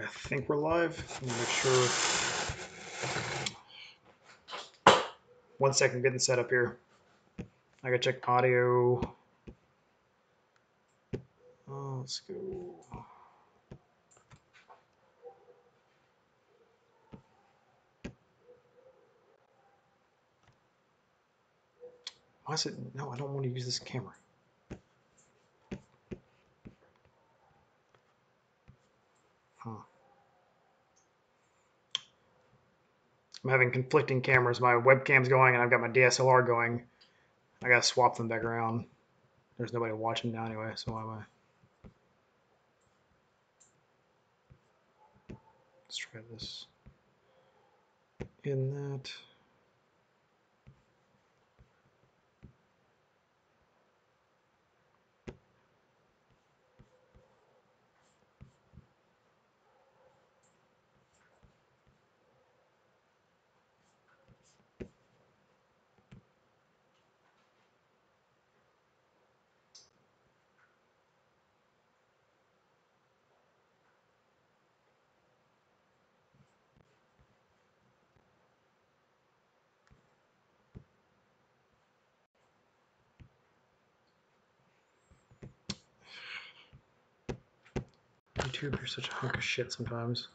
I think we're live. Let me make sure. 1 second, getting set up here. I gotta check audio. Let's go. Why is it? No, I don't want to use this camera. Huh. I'm having conflicting cameras. My webcam's going and I've got my DSLR going. I gotta swap them back around. There's nobody watching now anyway, so why am I? Let's try this. In that. YouTube, you're such a hunk of shit sometimes.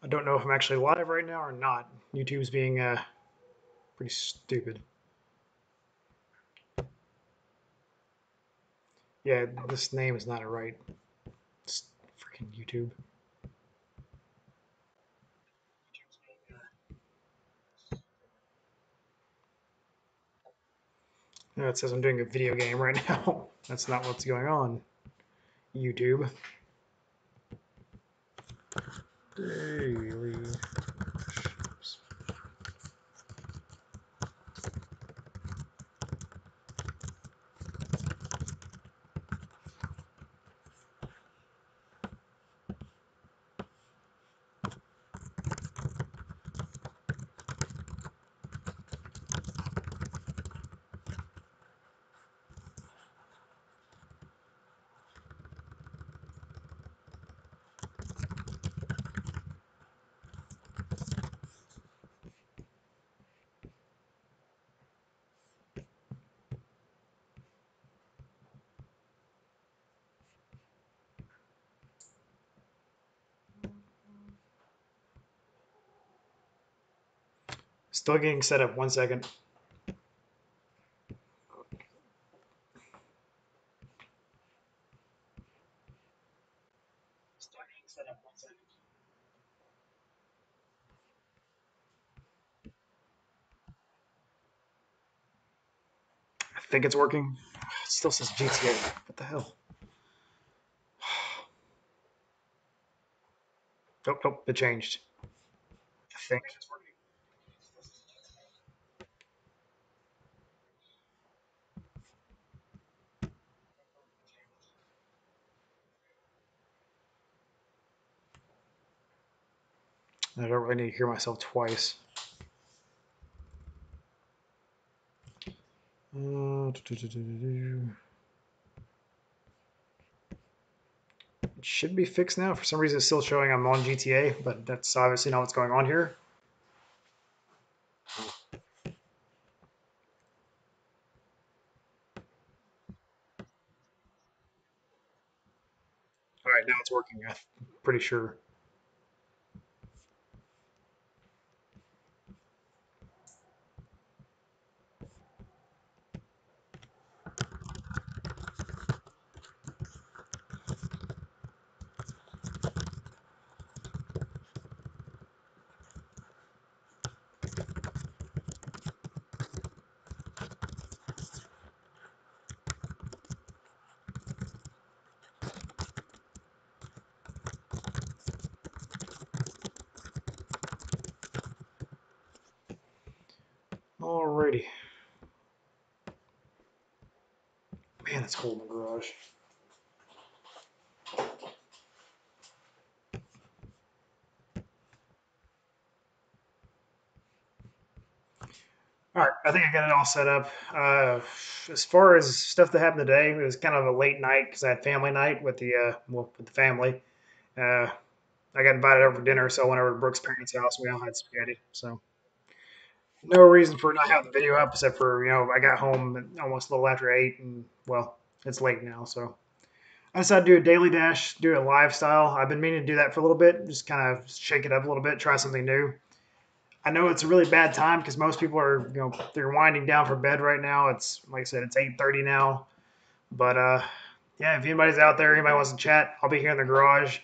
I don't know if I'm actually live right now or not. YouTube's being pretty stupid. Yeah, this name is not right. It's freaking YouTube. Yeah, it says I'm doing a video game right now. That's not what's going on. YouTube. Daily. Still getting set up. 1 second. I think it's working. It still says GTA. What the hell? Nope, it changed. I think. I don't really need to hear myself twice. It should be fixed now. For some reason, it's still showing I'm on GTA, but that's obviously not what's going on here. All right, now it's working. I'm pretty sure. Alrighty. Man, it's cold in the garage. All right, I think I got it all set up. As far as stuff that happened today, it was kind of a late night because I had family night with the family. Uh, I got invited over for dinner, so I went over to Brooke's parents' house. We all had spaghetti, so no reason for not having the video up except for I got home almost a little after 8, and well, it's late now, so I decided to do a daily dash, do a lifestyle. I've been meaning to do that for a little bit, just kind of shake it up a little bit, try something new. I know it's a really bad time because most people are, they're winding down for bed right now. It's like I said, it's 8:30 now. But yeah, if anybody's out there, anybody wants to chat, I'll be here in the garage.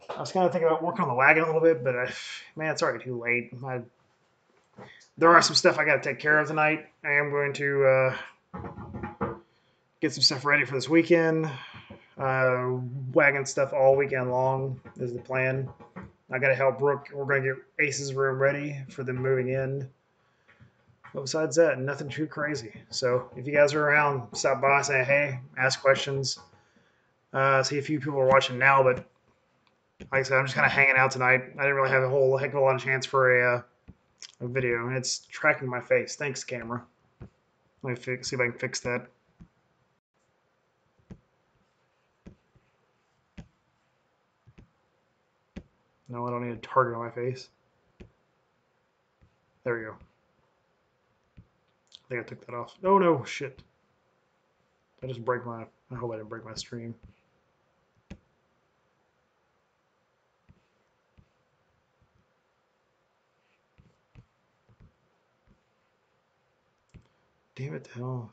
I was kind of thinking about working on the wagon a little bit, but man, it's already too late. There are some stuff I got to take care of tonight. I am going to get some stuff ready for this weekend. Uh, Wagon stuff all weekend long is the plan. I got to help Brooke. We're going to get Ace's room ready for them moving in. But besides that, nothing too crazy. So if you guys are around, stop by, say hey, ask questions. See a few people are watching now, but like I said, I'm just kind of hanging out tonight. I didn't really have a whole heck of a lot of chance for a video, and it's tracking my face. Thanks, camera. Let me see if I can fix that. No, I don't need a target on my face. There we go. I think I took that off. Oh no, shit. I just break my. I hope I didn't break my stream. Damn it, hell.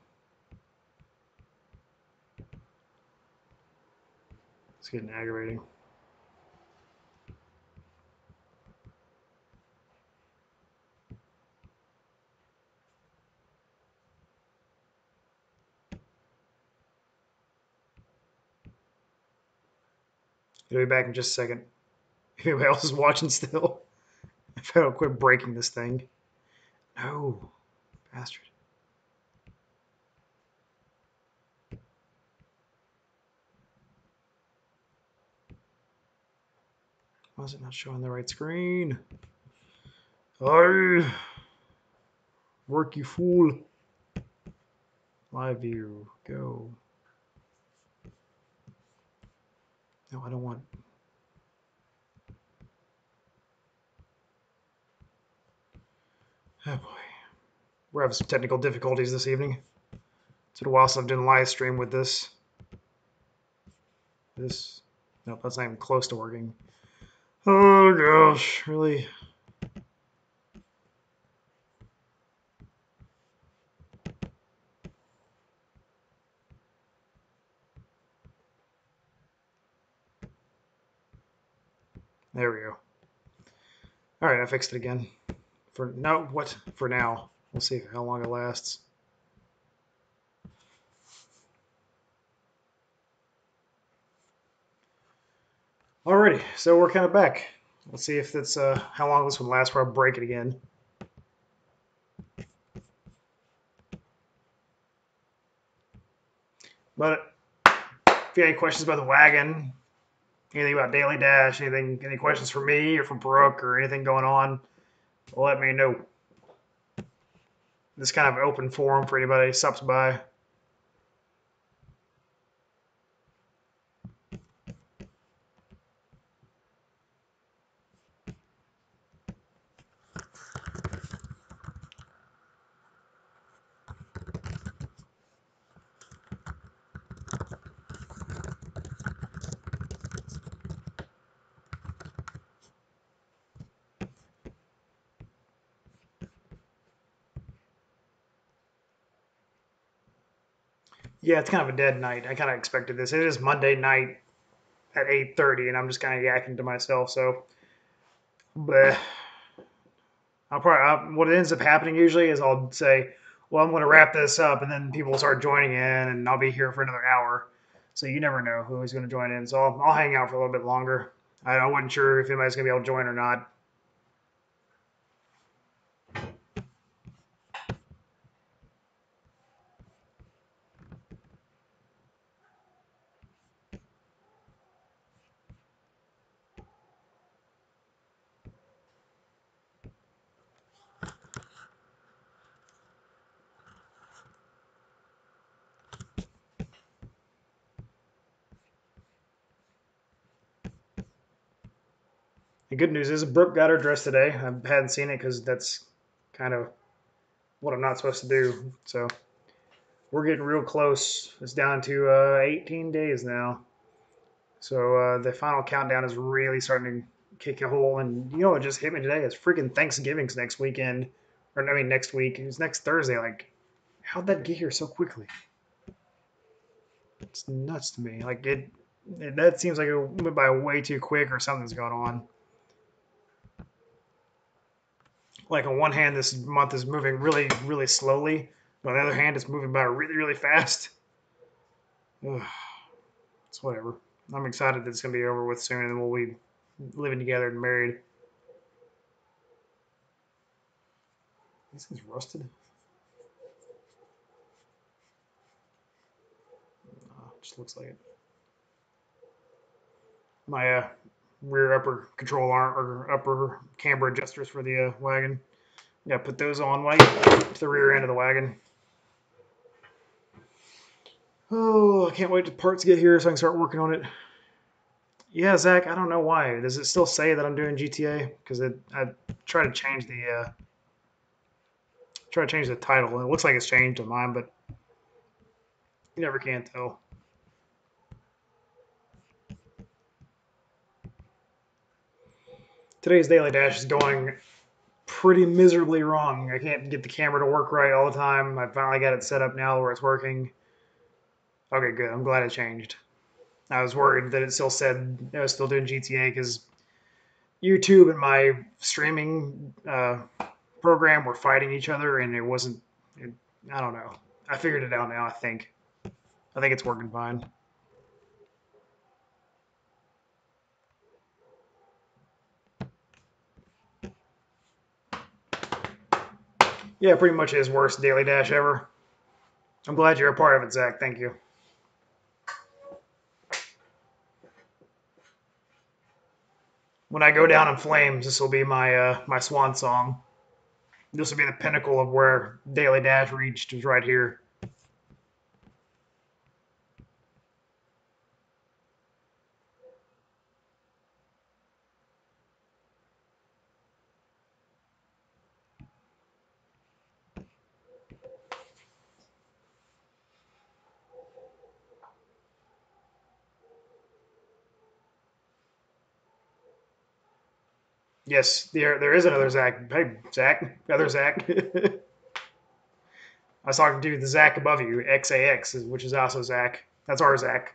It's getting aggravating. I'll be back in just a second. If anybody else is watching still, if I don't quit breaking this thing. No, bastard. Why is it not showing the right screen? Oh, work, you fool. Live view, go. No, I don't want. Oh boy. We're having some technical difficulties this evening. It's been a while since I've done a live stream with this. Nope, that's not even close to working. Oh gosh, really? There we go. All right, I fixed it again. For no, what? For now. We'll see how long it lasts. Alrighty, so we're kind of back. Let's see if that's how long this one lasts before I break it again. But if you have any questions about the wagon, anything about Daily Dash, any questions for me or for Brooke or anything going on, let me know. This kind of an open forum for anybody who stops by. Yeah, it's kind of a dead night. I kind of expected this. It is Monday night at 8:30, and I'm just kind of yakking to myself. So, but what ends up happening usually is I'll say, "Well, I'm going to wrap this up," and then people will start joining in, and I'll be here for another hour. So you never know who's going to join in. So I'll hang out for a little bit longer. I wasn't sure if anybody's going to be able to join or not. The good news is Brooke got her dress today. I hadn't seen it because that's kind of what I'm not supposed to do. So we're getting real close. It's down to 18 days now. So the final countdown is really starting to kick a hole. And you know what just hit me today? It's freaking Thanksgiving's next weekend. Or, I mean, next week. It's next Thursday. Like, how'd that get here so quickly? It's nuts to me. Like, that seems like it went by way too quick or something's going on. Like, on one hand, this month is moving really, really slowly. But on the other hand, it's moving by really, really fast. Ugh, it's whatever. I'm excited that it's going to be over with soon and we'll be living together and married. This thing's rusted. Just looks like it. My rear upper control arm or upper camber adjusters for the wagon. Yeah, put those on like to the rear end of the wagon. Oh, I can't wait to parts get here so I can start working on it. Yeah, Zach, I don't know why. Does it still say that I'm doing GTA? Because I try to change the title. It looks like it's changed to mine, but you never can tell. Today's daily dash is going pretty miserably wrong. I can't get the camera to work right all the time. I finally got it set up now where it's working. Okay, good. I'm glad it changed. I was worried that it still said I was still doing GTA because YouTube and my streaming program were fighting each other, and it wasn't. I don't know. I figured it out now. I think. I think it's working fine. Yeah, pretty much his worst daily dash ever. I'm glad you're a part of it, Zach. Thank you. When I go down in flames, this will be my swan song. This will be the pinnacle of where daily dash reached. Is right here. Yes, there is another Zach. Hey, Zach, other Zach. I was talking to the Zach above you, XAX, which is also Zach. That's our Zach.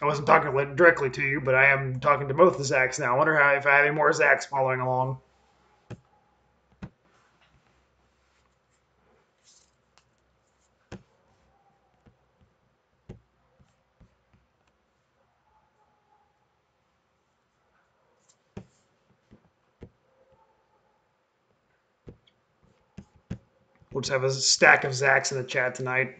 I wasn't talking directly to you, but I am talking to both the Zachs now. I wonder if I have any more Zachs following along. We'll just have a stack of Zachs in the chat tonight.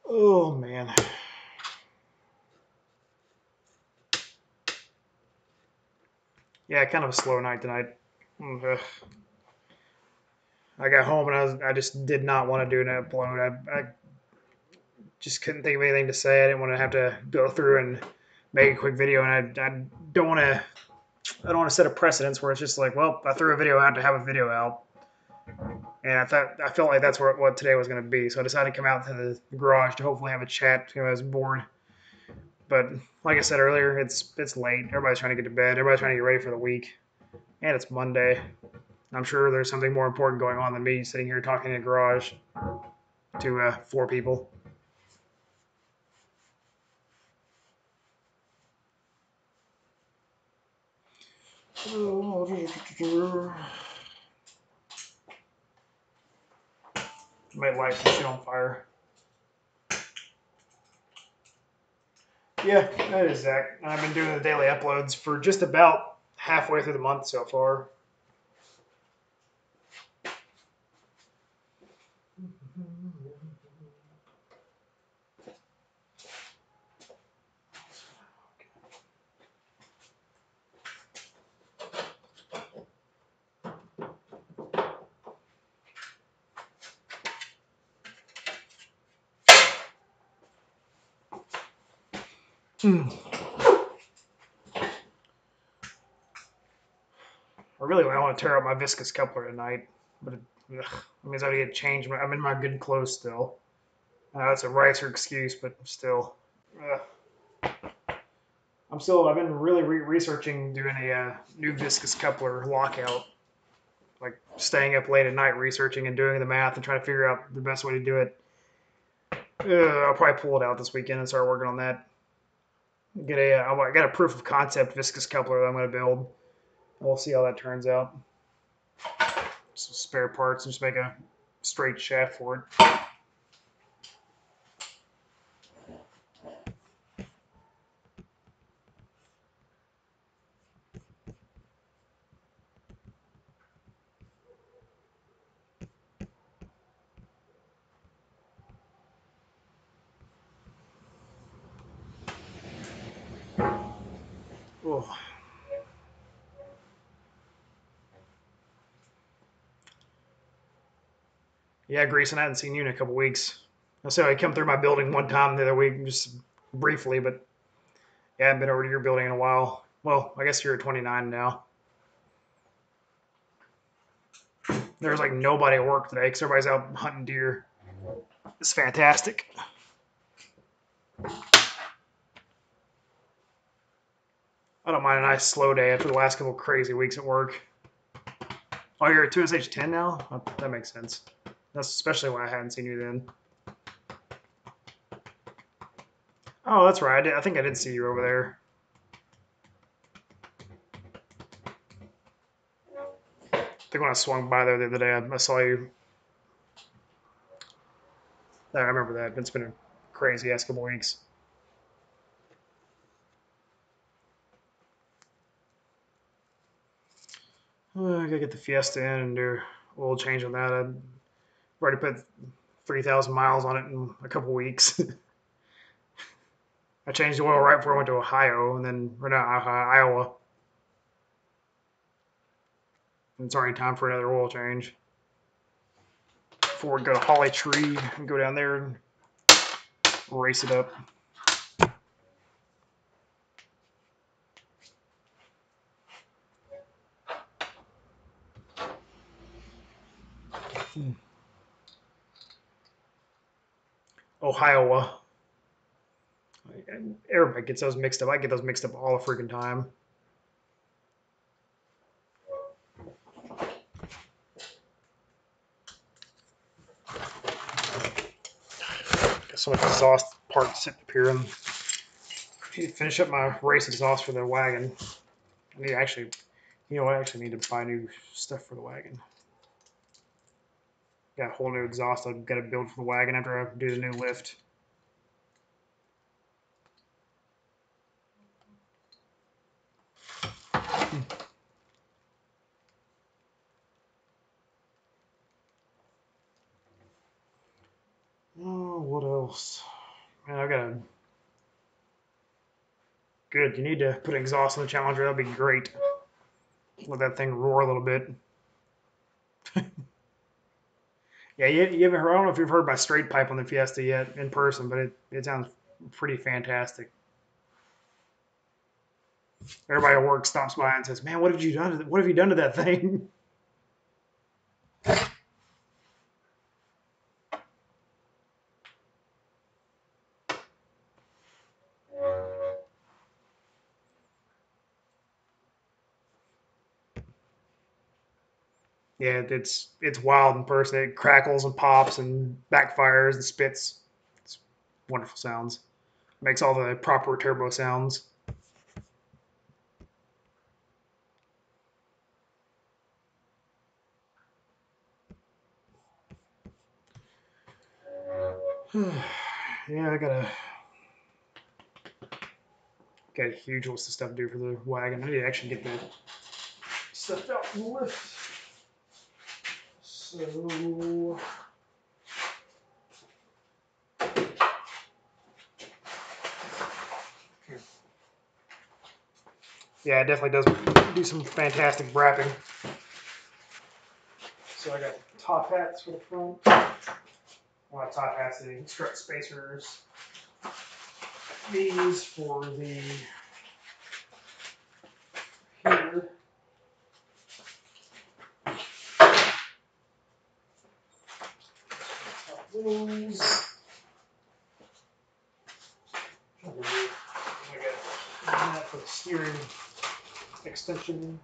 Oh man. Yeah, kind of a slow night tonight. I got home and I just did not want to do an upload. I just couldn't think of anything to say. I didn't want to have to go through and make a quick video, and I don't want to. I don't want to set a precedence where it's just like, well, I threw a video out to have a video out, and I felt like that's what today was going to be. So I decided to come out to the garage to hopefully have a chat. I was bored, but like I said earlier, it's late. Everybody's trying to get to bed. Everybody's trying to get ready for the week, and it's Monday. I'm sure there's something more important going on than me sitting here talking in a garage to four people. Might light some shit on fire. Yeah, that is Zach. I've been doing the daily uploads for just about halfway through the month so far. I want to tear out my viscous coupler tonight, but that means I have to get changed. I'm in my good clothes still. That's a ricer excuse, but still. Ugh. I've been really researching doing a new viscous coupler lockout, like staying up late at night researching and doing the math and trying to figure out the best way to do it. I'll probably pull it out this weekend and start working on that. I got a proof of concept viscous coupler that I'm going to build. We'll see how that turns out. Some spare parts and just make a straight shaft for it. Oh. Yeah, Grayson, I hadn't seen you in a couple weeks. I said I come through my building one time the other week, just briefly, but yeah, I haven't been over to your building in a while. Well, I guess you're at 29 now. There's like nobody at work today because everybody's out hunting deer. It's fantastic. I don't mind a nice slow day after the last couple of crazy weeks at work. Oh, you're at 2SH10 now? Oh, that makes sense. That's especially why I hadn't seen you then. Oh, that's right. I think I did see you over there. I think when I swung by there the other day, I saw you. I remember that. It's been a crazy ass couple weeks. I gotta get the Fiesta in and do oil change on that. I've already put 3,000 miles on it in a couple weeks. I changed the oil right before I went to Ohio, and then or not Iowa. And it's already time for another oil change. Before we go to Holly Tree and go down there and race it up. Ohio. Everybody gets those mixed up. I get those mixed up all the freaking time. Got so much exhaust parts sitting up here. I need to finish up my race exhaust for the wagon. I need to actually, I actually need to buy new stuff for the wagon. Got a whole new exhaust I've got to build for the wagon after I do the new lift. Oh, what else? Man, I got a good. You need to put an exhaust on the Challenger. That'd be great. Let that thing roar a little bit. Yeah, you haven't heard. I don't know if you've heard my straight pipe on the Fiesta yet in person, but it sounds pretty fantastic. Everybody at work stops by and says, "Man, what have you done? What have you done to that thing?" Yeah, it's wild in person. It crackles and pops and backfires and spits. It's wonderful sounds. Makes all the proper turbo sounds. Yeah, I got a huge list of stuff to do for the wagon. I need to actually get the stuff out from the lift. So Yeah, it definitely does do some fantastic wrapping. So I got top hats for the front. Well, top hats, the strut spacers. These for the heater. Those. I got that for the steering extension.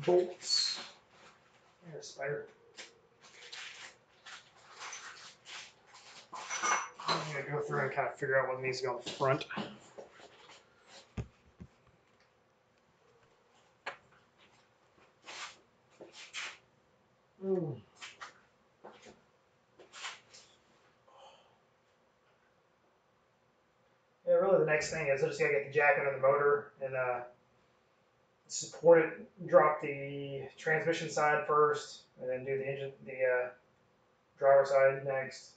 Bolts. There's a spider. I'm going to go through and kind of figure out what needs to go on the front. Yeah, really the next thing is I just got to get the jack under the motor and support it, drop the transmission side first, and then do the engine, the driver side next.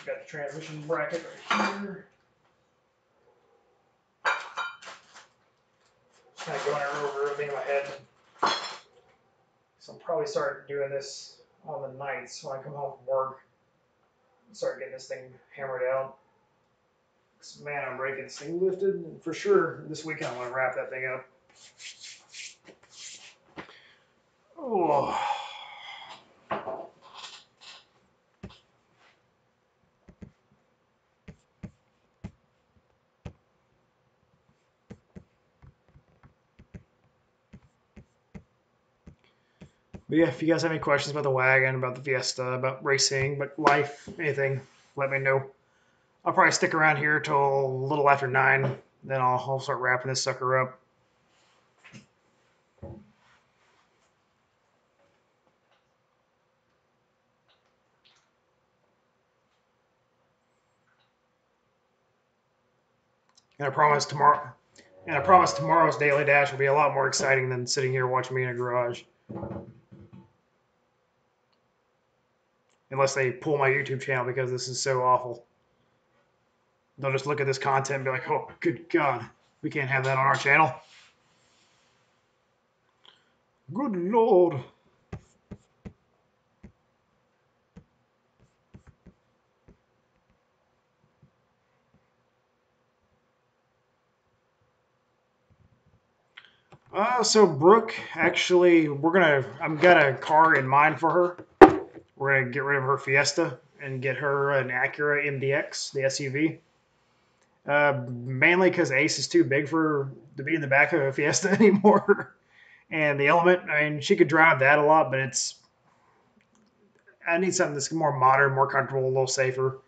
Got the transmission bracket right here. Just kind of going over everything in my head. So I'll probably start doing this on the nights when I come home from work. Start getting this thing hammered out. Because, man, I'm ready to get this thing lifted. And for sure, this weekend I want to wrap that thing up. Oh. But yeah, if you guys have any questions about the wagon, about the Fiesta, about racing, about life, anything, let me know. I'll probably stick around here till a little after 9. Then I'll start wrapping this sucker up. And I promise tomorrow. And I promise tomorrow's daily dash will be a lot more exciting than sitting here watching me in a garage. Unless they pull my YouTube channel because this is so awful. They'll just look at this content and be like, oh, good God, we can't have that on our channel. Good Lord. So Brooke, actually, I've got a car in mind for her. We're gonna get rid of her Fiesta and get her an Acura MDX, the SUV. Mainly because Ace is too big for to be in the back of a Fiesta anymore. And the Element, I mean, she could drive that a lot, but I need something that's more modern, more comfortable, a little safer.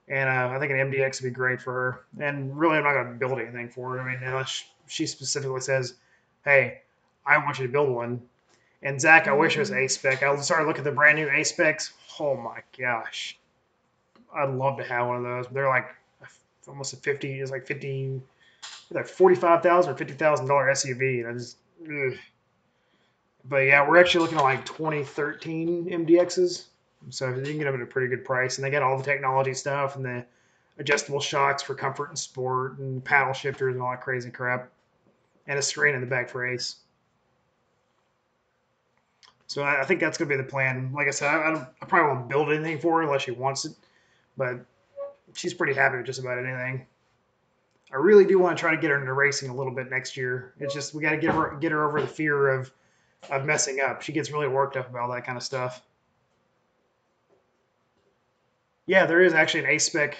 And I think an MDX would be great for her. And really, I'm not going to build anything for her. I mean, unless she specifically says, hey, I want you to build one. And Zach, I wish it was A spec. I started looking at the brand new A specs. Oh my gosh. I'd love to have one of those. They're like almost a 50, it's like 50, like 45,000 or $50,000 SUV. And I just, ugh. But yeah, we're actually looking at like 2013 MDXs. So you can get them at a pretty good price. And they got all the technology stuff and the adjustable shocks for comfort and sport and paddle shifters and all that crazy crap. And a screen in the back for Ace. So I think that's going to be the plan. Like I said, I probably won't build anything for her unless she wants it. But she's pretty happy with just about anything. I really do want to try to get her into racing a little bit next year. It's just we got to get her over the fear of messing up. She gets really worked up about that kind of stuff. Yeah, there is actually an A spec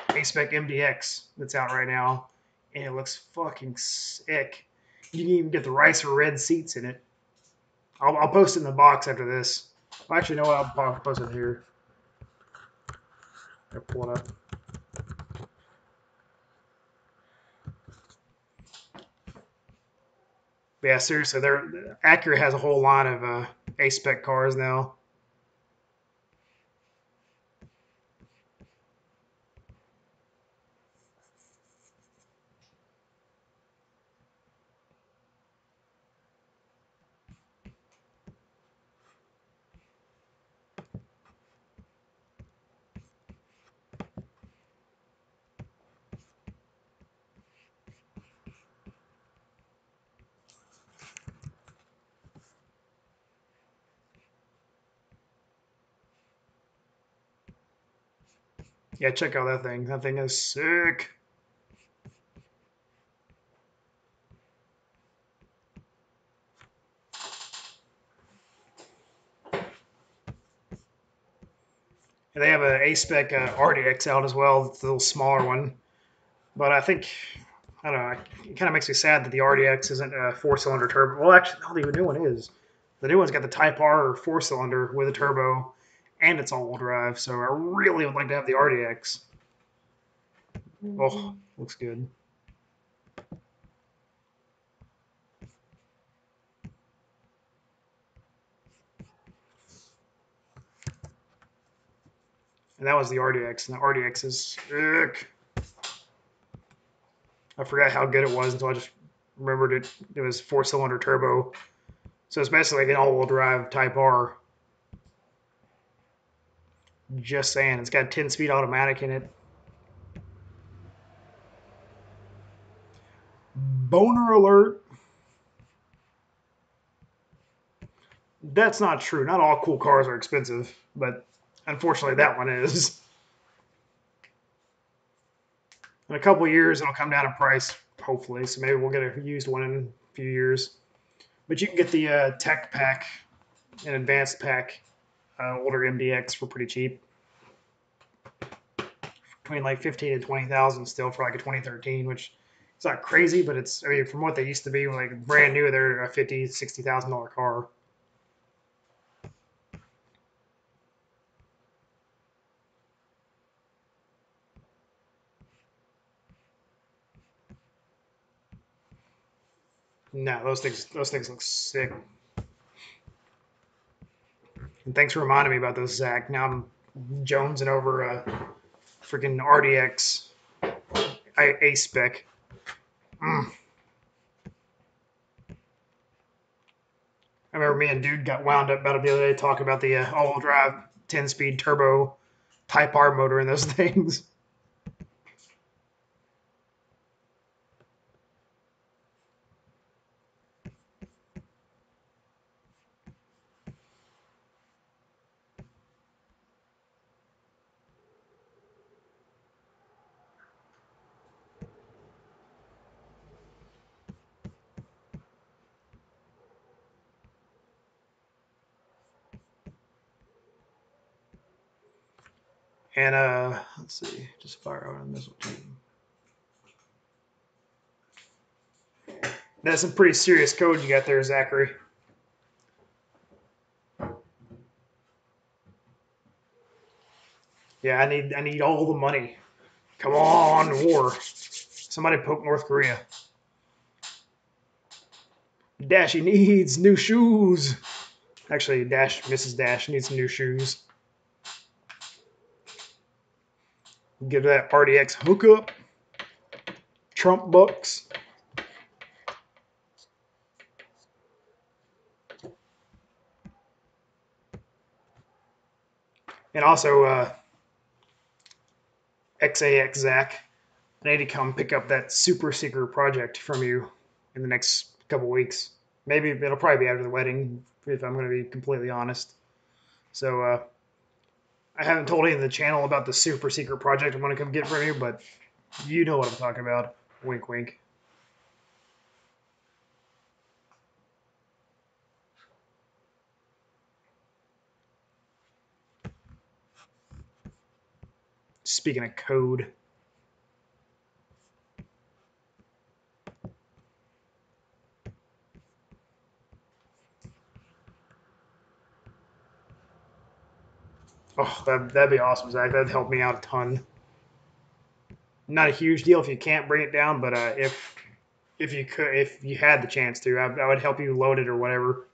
MDX that's out right now, and it looks fucking sick. You can even get the rice or red seats in it. I'll post it in the box after this. Well, actually, no, I'll post it here. I'll pull it up. But yeah, seriously, Acura has a whole line of A spec cars now. Yeah, check out that thing. That thing is sick. And they have a A-Spec RDX out as well. It's a little smaller one. But I think, I don't know, it kind of makes me sad that the RDX isn't a four-cylinder turbo. Well, actually, no, the new one is. The new one's got the Type R four-cylinder with a turbo, and it's all-wheel drive. So I really would like to have the RDX. Oh, looks good. And that was the RDX, and the RDX is sick. I forgot how good it was until I just remembered it was four-cylinder turbo. So it's basically like an all-wheel drive Type R. Just saying, it's got 10-speed automatic in it. Boner alert. That's not true. Not all cool cars are expensive, but unfortunately that one is. In a couple of years, it'll come down in price, hopefully. So maybe we'll get a used one in a few years. But you can get the tech pack and advanced pack, older MDX for pretty cheap. Between like 15 and 20,000 still for like a 2013, which it's not crazy, but it's, I mean, from what they used to be, like brand new, they're a $50,000, $60,000 car. No, those things look sick. And thanks for reminding me about those, Zach. Now I'm jonesing over a freaking RDX A spec. Mm. I remember me and dude got wound up about it the other day talking about the all-wheel drive 10-speed turbo Type R motor in those things. And let's see, just fire out a missile team. That's some pretty serious code you got there, Zachary. Yeah, I need all the money. Come on, war. Somebody poke North Korea. Dashy needs new shoes. Actually, Mrs. Dash needs some new shoes. Give that RDX hookup. Trump bucks. And also, XAX Zach, I need to come pick up that super secret project from you in the next couple weeks. Maybe it'll probably be after the wedding, if I'm going to be completely honest. So I haven't told any of the channel about the super secret project I want to come get from you, but you know what I'm talking about. Wink, wink. Speaking of code, oh, that'd be awesome, Zach. That'd help me out a ton. Not a huge deal if you can't bring it down, but if you could, if you had the chance to, I would help you load it or whatever.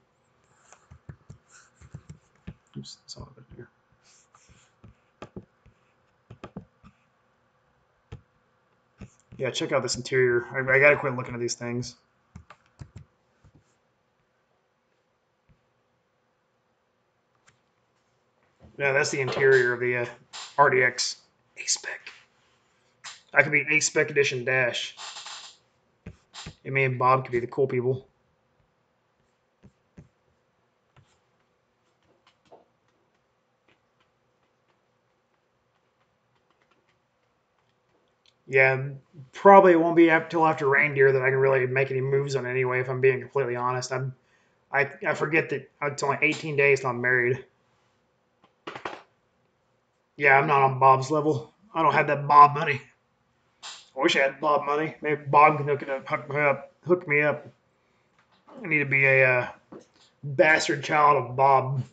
Oops, some of it here. Yeah, check out this interior. I gotta quit looking at these things. Yeah, that's the interior of the RDX A-Spec. I could be A-Spec Edition Dash. And me and Bob could be the cool people. Yeah, probably won't be till after reindeer that I can really make any moves on it anyway. If I'm being completely honest, I forget that it's only 18 days till I'm married. Yeah, I'm not on Bob's level. I don't have that Bob money. I wish I had Bob money. Maybe Bob can hook it up, hook me up, hook me up. I need to be a bastard child of Bob.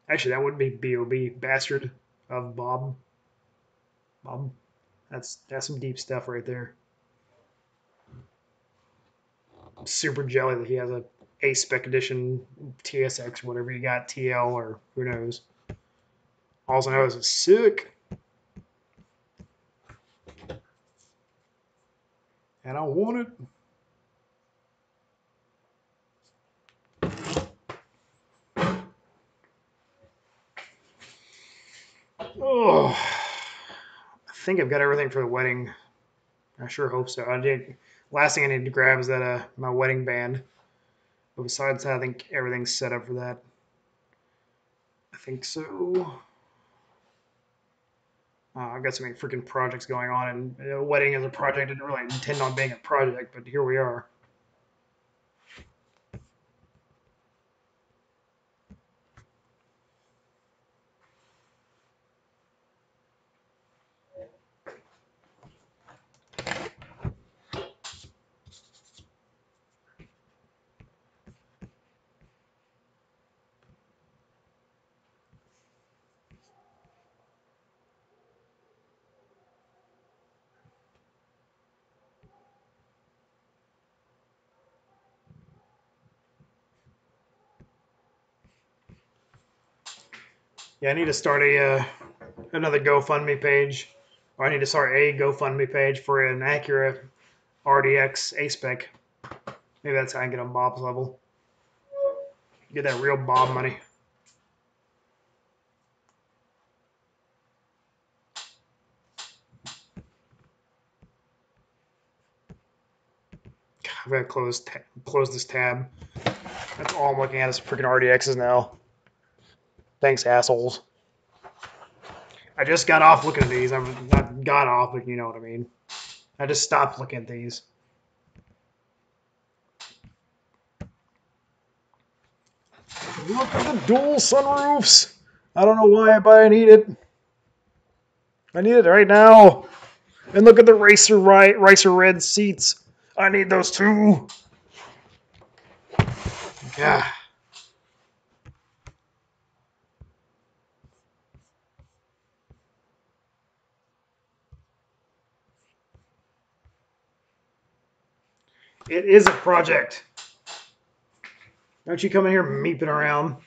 Actually, that would be Bob, bastard of Bob. Bob. That's some deep stuff right there. I'm super jelly that he has a spec edition TSX, whatever you got, TL or who knows. All I know is it's sick, and I want it. Oh, I think I've got everything for the wedding. I sure hope so. I did. Last thing I need to grab is that my wedding band. But besides that, I think everything's set up for that. I think so. I've got so many freaking projects going on, and a wedding is a project. I didn't really intend on being a project, but here we are. Yeah, I need to start another GoFundMe page, or I need to start a GoFundMe page for an Acura RDX A spec. Maybe that's how I can get on Bob's level. Get that real Bob money. I've got to close this tab. That's all I'm looking at is freaking RDXs now. Thanks, assholes. I just got off looking at these. I'm not got off, but you know what I mean. I just stopped looking at these. Look at the dual sunroofs. I don't know why, but I need it. I need it right now. And look at the racer red seats. I need those too. Yeah. It is a project. Don't you come in here meeping around.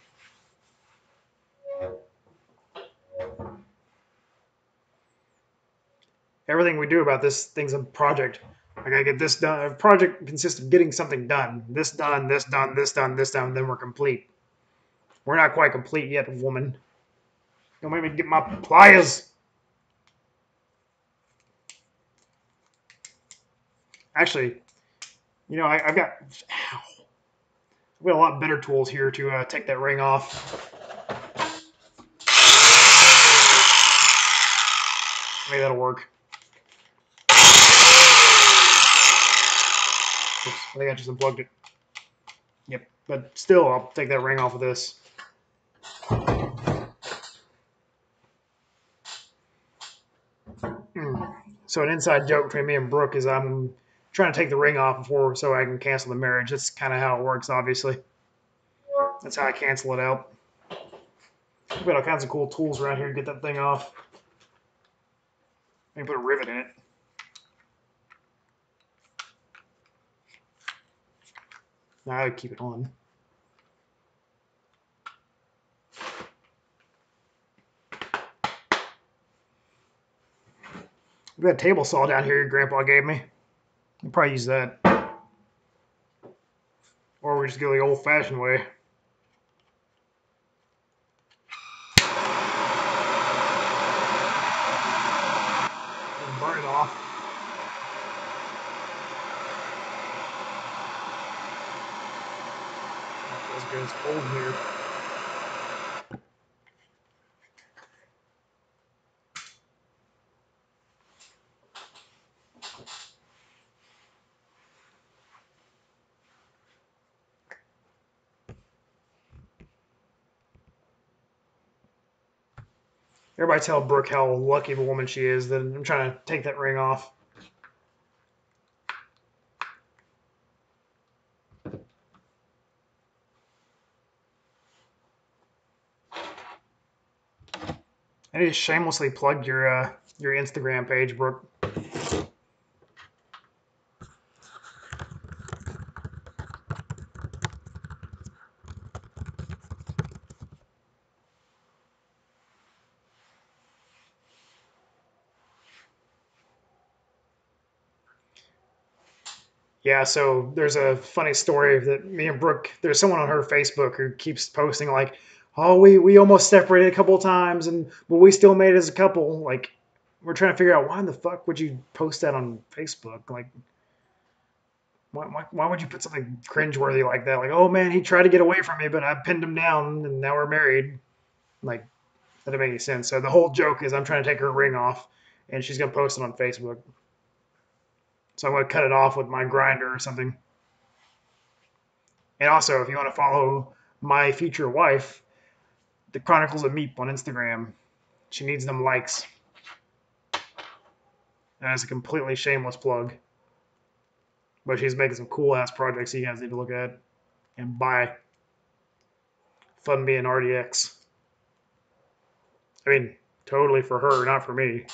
Everything we do about this thing's a project. I gotta get this done. A project consists of getting something done. This done, this done, this done, this done, then we're complete. We're not quite complete yet, woman. Don't make me get my pliers. Actually, you know, I've got a lot better tools here to take that ring off. Maybe that'll work. Oops, I think I just unplugged it. Yep, but still, I'll take that ring off of this. So an inside joke between me and Brooke is I'm trying to take the ring off before so I can cancel the marriage. That's kind of how it works, obviously. That's how I cancel it out. We've got all kinds of cool tools around here to get that thing off. I can put a rivet in it. Now I keep it on. We've got a table saw down here your grandpa gave me. I'll probably use that. Or we just go the old fashioned way. And burn it off. That feels good. It's cold in here. Everybody tell Brooke how lucky of a woman she is. That I'm trying to take that ring off. I need to shamelessly plug your Instagram page, Brooke. Yeah, so there's a funny story that me and Brooke, there's someone on her Facebook who keeps posting like, "Oh, we almost separated a couple of times, and but we still made it as a couple." Like, we're trying to figure out why in the fuck would you post that on Facebook? Like, why would you put something cringeworthy like that? Like, oh man, he tried to get away from me, but I pinned him down, and now we're married. Like, that doesn't make any sense. So the whole joke is I'm trying to take her ring off, and she's gonna post it on Facebook. So I'm gonna cut it off with my grinder or something. And also, if you want to follow my future wife, the Chronicles of Meep on Instagram, she needs them likes. And that's a completely shameless plug. But she's making some cool ass projects you guys need to look at and buy. Fun being RDX. I mean, totally for her, not for me.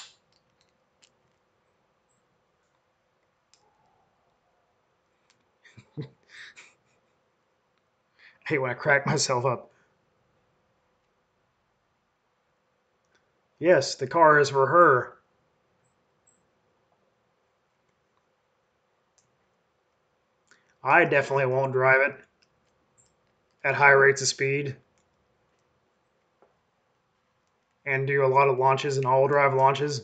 I hate when I crack myself up. Yes, the car is for her. I definitely won't drive it at high rates of speed and do a lot of launches and all drive launches.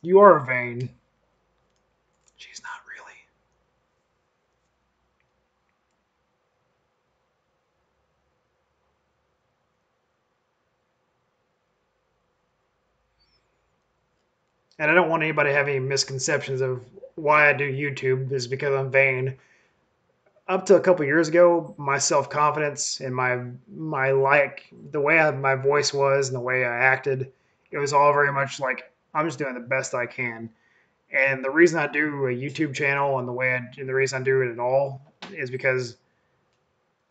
You are vain. She's not really. And I don't want anybody to have any misconceptions of why I do YouTube is because I'm vain. Up to a couple years ago, my self confidence and my like the way my voice was and the way I acted, it was all very much like I'm just doing the best I can. And the reason I do a YouTube channel and the reason I do it at all is because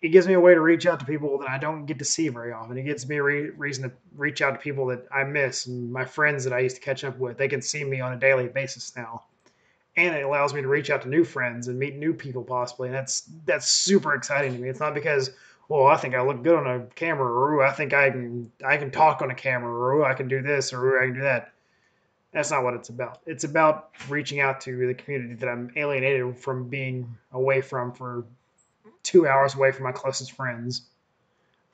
it gives me a way to reach out to people that I don't get to see very often. It gives me a reason to reach out to people that I miss and my friends that I used to catch up with. They can see me on a daily basis now, and it allows me to reach out to new friends and meet new people possibly. And that's super exciting to me. It's not because well I think I look good on a camera, or ooh, I think I can talk on a camera, or ooh, I can do this, or ooh, I can do that. That's not what it's about. It's about reaching out to the community that I'm alienated from being away from for 2 hours away from my closest friends.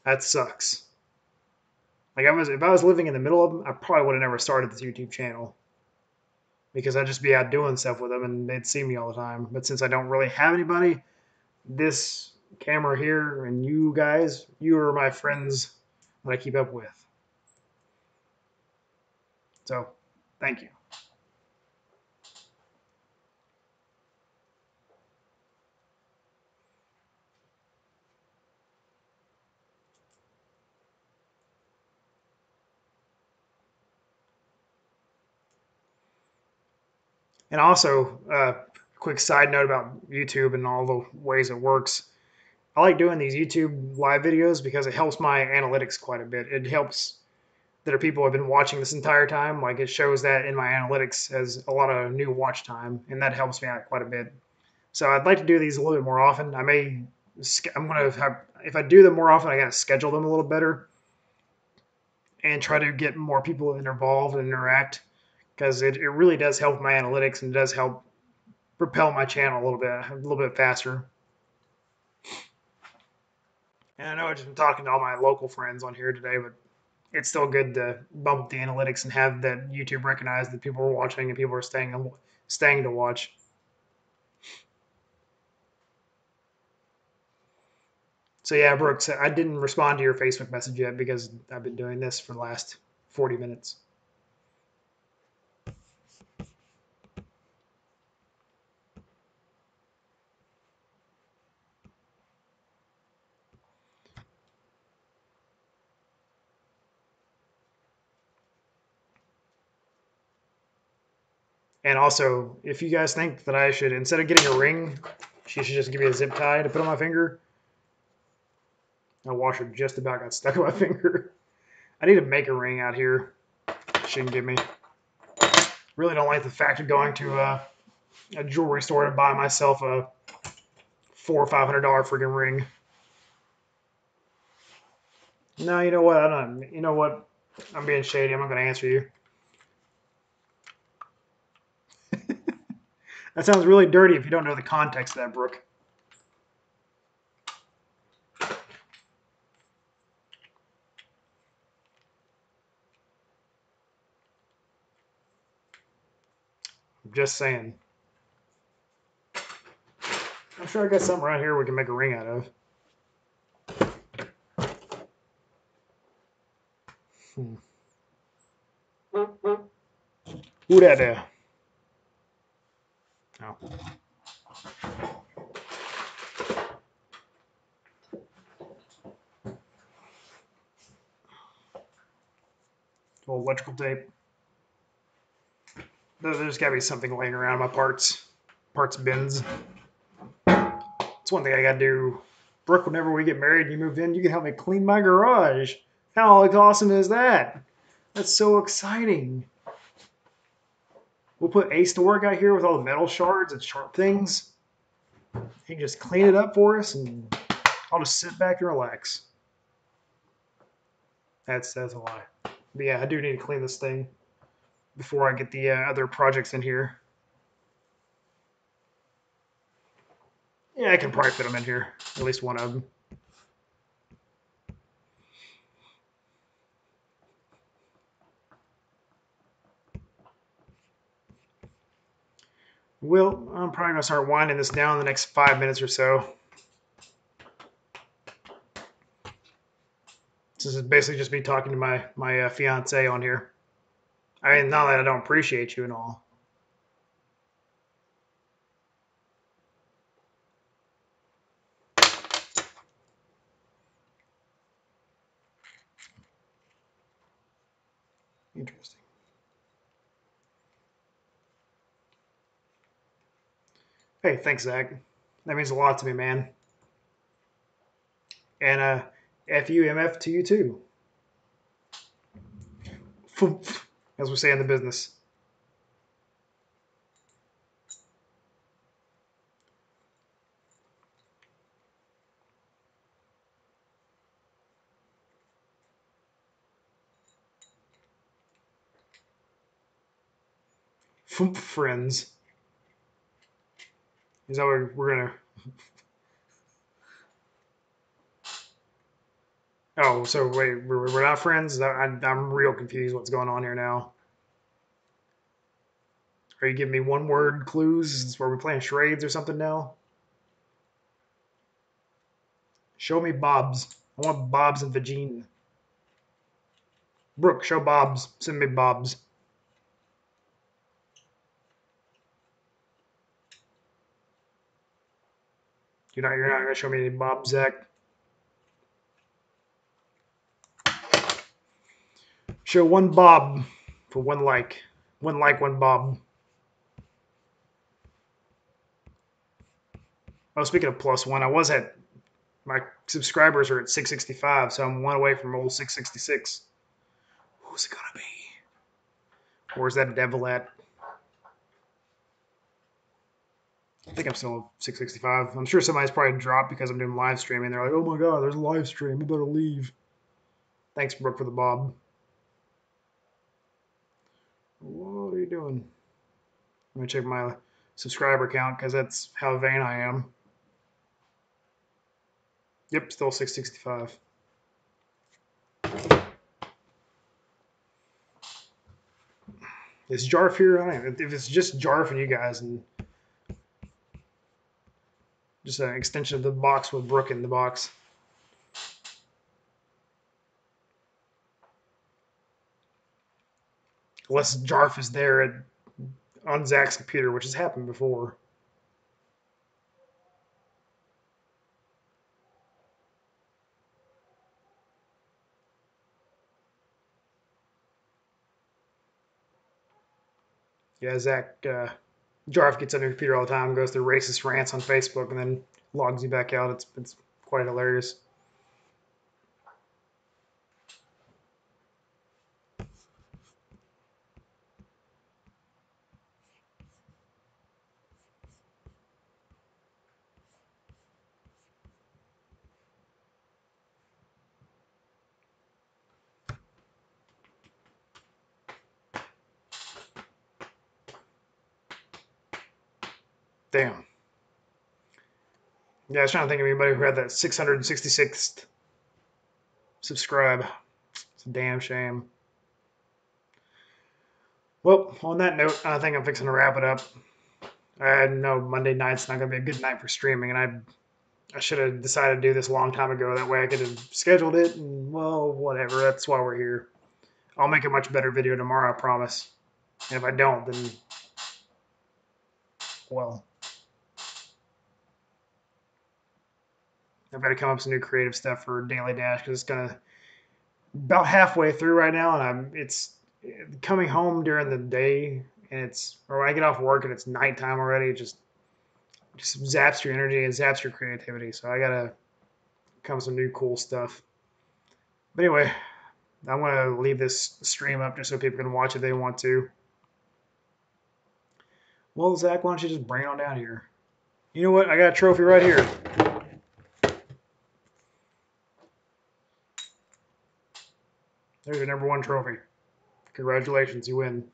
That sucks. Like if I was living in the middle of them, I probably would have never started this YouTube channel because I'd just be out doing stuff with them and they'd see me all the time. But since I don't really have anybody, this camera here and you guys, you are my friends that I keep up with. So, thank you. And also, quick side note about YouTube and all the ways it works. I like doing these YouTube live videos because it helps my analytics quite a bit. It helps that are people who have been watching this entire time. Like it shows that in my analytics as a lot of new watch time, and that helps me out quite a bit. So I'd like to do these a little bit more often. I'm gonna have, if I do them more often, I gotta schedule them a little better and try to get more people involved and interact because it really does help my analytics and does help propel my channel a little bit faster. And I know I've just been talking to all my local friends on here today, but it's still good to bump up the analytics and have that YouTube recognize that people are watching and people are staying to watch. So yeah, Brooks, I didn't respond to your Facebook message yet because I've been doing this for the last 40 minutes. And also, if you guys think that I should, instead of getting a ring, she should just give me a zip tie to put on my finger. My washer just about got stuck in my finger. I need to make a ring out here. She can give me. Really don't like the fact of going to a jewelry store to buy myself a $400 or $500 freaking ring. No, you know what? I don't. You know what? I'm being shady. I'm not going to answer you. That sounds really dirty if you don't know the context of that, Brooke. I'm just saying. I'm sure I got something right here we can make a ring out of. Who that there? Oh. Little electrical tape. There's got to be something laying around my parts bins. It's one thing I got to do. Brooke, whenever we get married and you move in, you can help me clean my garage. How awesome is that? That's so exciting. We'll put Ace to work out here with all the metal shards and sharp things. He can just clean it up for us, and I'll just sit back and relax. That's a lie. But yeah, I do need to clean this thing before I get the other projects in here. Yeah, I can probably fit them in here. At least one of them. Well, I'm probably going to start winding this down in the next 5 minutes or so. This is basically just me talking to my fiance on here. I mean, not that I don't appreciate you and all. Interesting. Hey, thanks, Zach. That means a lot to me, man. And FUMF to you too. As we say in the business. Friends. Is that what we're gonna? Oh, so wait, we're not friends? I'm real confused. What's going on here now? Are you giving me one word clues? Are we playing charades or something now? Show me Bob's. I want Bob's and Vagine. Brooke, show Bob's. Send me Bob's. You're not gonna show me any Bob, Zach. Show one Bob for one like. One like, one Bob. Oh, speaking of plus one, I was at my subscribers are at 665, so I'm one away from old 666. Who's it gonna be? Where's that devil at? I think I'm still 665. I'm sure somebody's probably dropped because I'm doing live streaming. They're like, oh my god, there's a live stream. We better leave. Thanks, Brooke, for the Bob. What are you doing? Let me check my subscriber count because that's how vain I am. Yep, still 665. Is Jarf here? I don't know. If it's just Jarf and you guys, and just an extension of the box with Brooke in the box. Unless Jarf is there on Zach's computer, which has happened before. Yeah, Zach Jarf gets on your computer all the time, goes through racist rants on Facebook, and then logs you back out. It's quite hilarious. Damn. Yeah, I was trying to think of anybody who had that 666th subscribe. It's a damn shame. Well, on that note, I think I'm fixing to wrap it up. I know Monday night's not going to be a good night for streaming, and I should have decided to do this a long time ago. That way I could have scheduled it, and well, whatever. That's why we're here. I'll make a much better video tomorrow, I promise. And if I don't, then, well, I've got to come up with some new creative stuff for Daily Dash because it's going to about halfway through right now, and it's coming home during the day, and it's or when I get off work and it's nighttime already. It just zaps your energy and zaps your creativity. So I gotta come with some new cool stuff. But anyway, I'm gonna leave this stream up just so people can watch if they want to. Well, Zach, why don't you just bring it on down here? You know what? I got a trophy right here. There's your number one trophy. Congratulations, you win.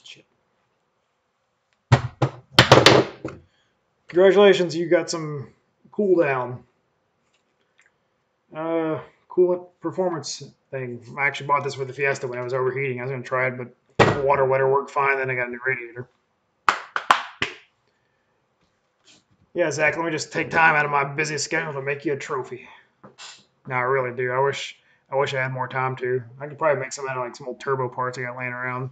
Shit. Congratulations, you got some cooldown. Coolant performance thing. I actually bought this for the Fiesta when I was overheating. I was gonna try it, but the water wetter worked fine. Then I got a new radiator. Yeah, Zach, let me just take time out of my busy schedule to make you a trophy. No, I really do. I wish I had more time to. I could probably make some out of like some old turbo parts I got laying around.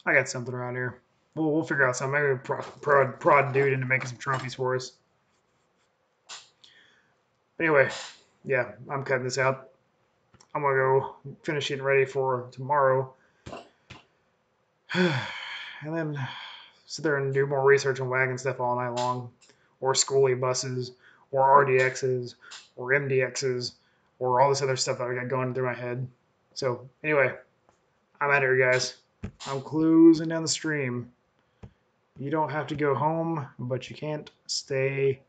I got something around here. We'll figure out something. Maybe prod dude into making some trophies for us. Anyway, yeah, I'm cutting this out. I'm gonna go finish getting ready for tomorrow, and then sit there and do more research on wagon stuff all night long, or schoolie buses, or RDXs, or MDXs, or all this other stuff that I got going through my head. So anyway, I'm out here, guys. I'm closing down the stream. You don't have to go home, but you can't stay